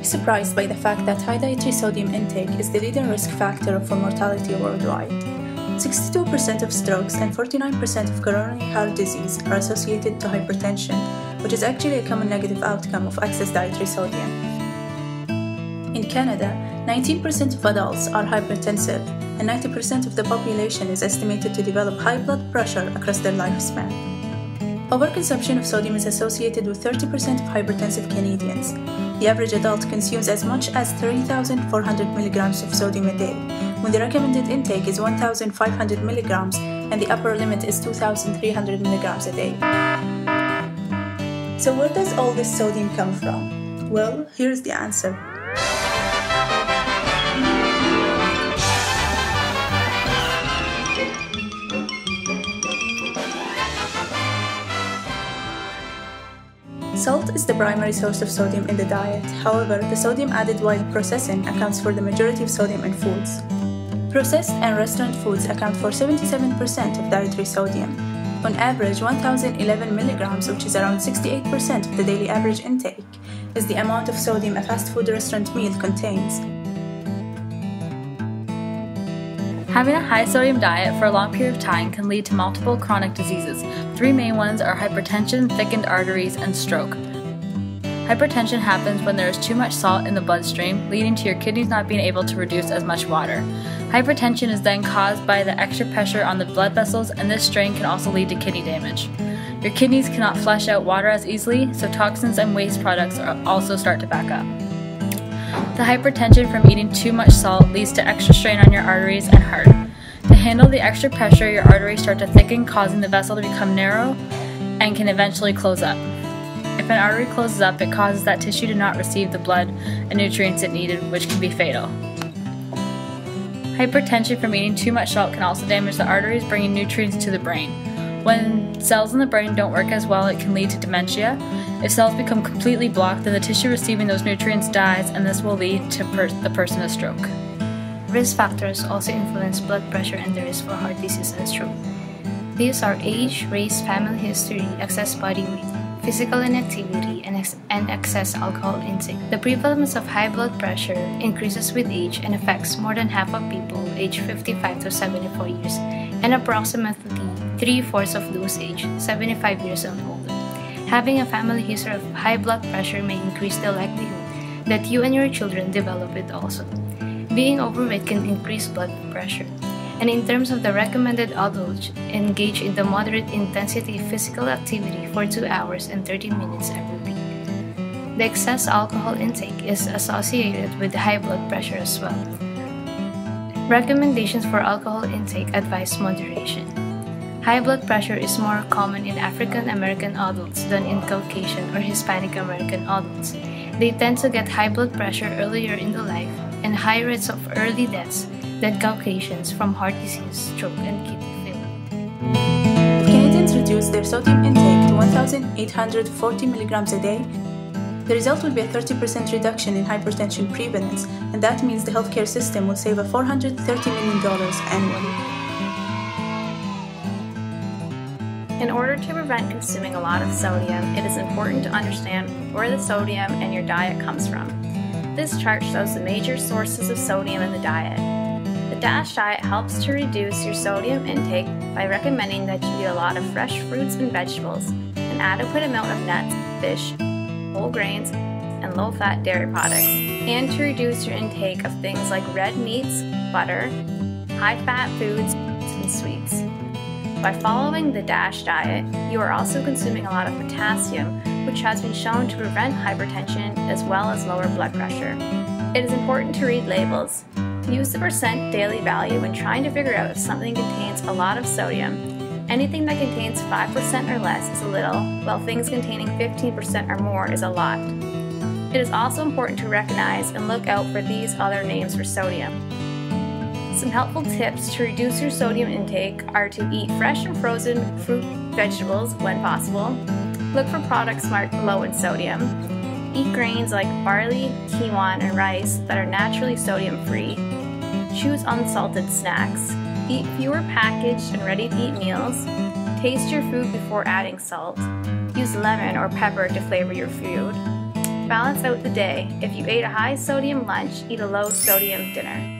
surprised by the fact that high dietary sodium intake is the leading risk factor for mortality worldwide. 62% of strokes and 49% of coronary heart disease are associated to hypertension, which is actually a common negative outcome of excess dietary sodium. In Canada, 19% of adults are hypertensive, and 90% of the population is estimated to develop high blood pressure across their lifespan. Overconsumption of sodium is associated with 30% of hypertensive Canadians. The average adult consumes as much as 3,400 milligrams of sodium a day, when the recommended intake is 1,500 milligrams and the upper limit is 2,300 milligrams a day. So where does all this sodium come from? Well, here's the answer. Salt is the primary source of sodium in the diet. However, the sodium added while processing accounts for the majority of sodium in foods. Processed and restaurant foods account for 77% of dietary sodium. On average, 1,011 milligrams, which is around 68% of the daily average intake, is the amount of sodium a fast food restaurant meal contains. Having a high sodium diet for a long period of time can lead to multiple chronic diseases. Three main ones are hypertension, thickened arteries, and stroke. Hypertension happens when there is too much salt in the bloodstream, leading to your kidneys not being able to produce as much water. Hypertension is then caused by the extra pressure on the blood vessels, and this strain can also lead to kidney damage. Your kidneys cannot flush out water as easily, so toxins and waste products also start to back up. The hypertension from eating too much salt leads to extra strain on your arteries and heart. To handle the extra pressure, your arteries start to thicken, causing the vessel to become narrow and can eventually close up. If an artery closes up, it causes that tissue to not receive the blood and nutrients it needed, which can be fatal. Hypertension from eating too much salt can also damage the arteries, bringing nutrients to the brain. When cells in the brain don't work as well, it can lead to dementia. If cells become completely blocked, then the tissue receiving those nutrients dies, and this will lead to the person a stroke. Risk factors also influence blood pressure and the risk for heart disease and stroke. These are age, race, family history, excess body weight, physical inactivity, and excess alcohol intake. The prevalence of high blood pressure increases with age and affects more than half of people aged 55 to 74 years, and approximately 3/4 of those aged 75 years and older. Having a family history of high blood pressure may increase the likelihood that you and your children develop it also. Being overweight can increase blood pressure. And in terms of the recommended adults, engage in the moderate intensity physical activity for 2 hours and 30 minutes every week. The excess alcohol intake is associated with high blood pressure as well. Recommendations for alcohol intake advise moderation. High blood pressure is more common in African American adults than in Caucasian or Hispanic American adults. They tend to get high blood pressure earlier in the life and high rates of early deaths than Caucasians from heart disease, stroke, and kidney failure. If Canadians reduce their sodium intake to 1,840 milligrams a day, the result will be a 30% reduction in hypertension prevalence, and that means the healthcare system will save $430 million annually. In order to prevent consuming a lot of sodium, it is important to understand where the sodium in your diet comes from. This chart shows the major sources of sodium in the diet. The DASH diet helps to reduce your sodium intake by recommending that you eat a lot of fresh fruits and vegetables, an adequate amount of nuts, fish, whole grains, and low-fat dairy products, and to reduce your intake of things like red meats, butter, high-fat foods, and sweets. By following the DASH diet, you are also consuming a lot of potassium, which has been shown to prevent hypertension as well as lower blood pressure. It is important to read labels. Use the percent daily value when trying to figure out if something contains a lot of sodium. Anything that contains 5% or less is a little, while things containing 15% or more is a lot. It is also important to recognize and look out for these other names for sodium. Some helpful tips to reduce your sodium intake are to eat fresh and frozen fruit, vegetables when possible. Look for products marked low in sodium. Eat grains like barley, quinoa, and rice that are naturally sodium-free. Choose unsalted snacks. Eat fewer packaged and ready-to-eat meals. Taste your food before adding salt. Use lemon or pepper to flavor your food. Balance out the day. If you ate a high sodium lunch, eat a low sodium dinner.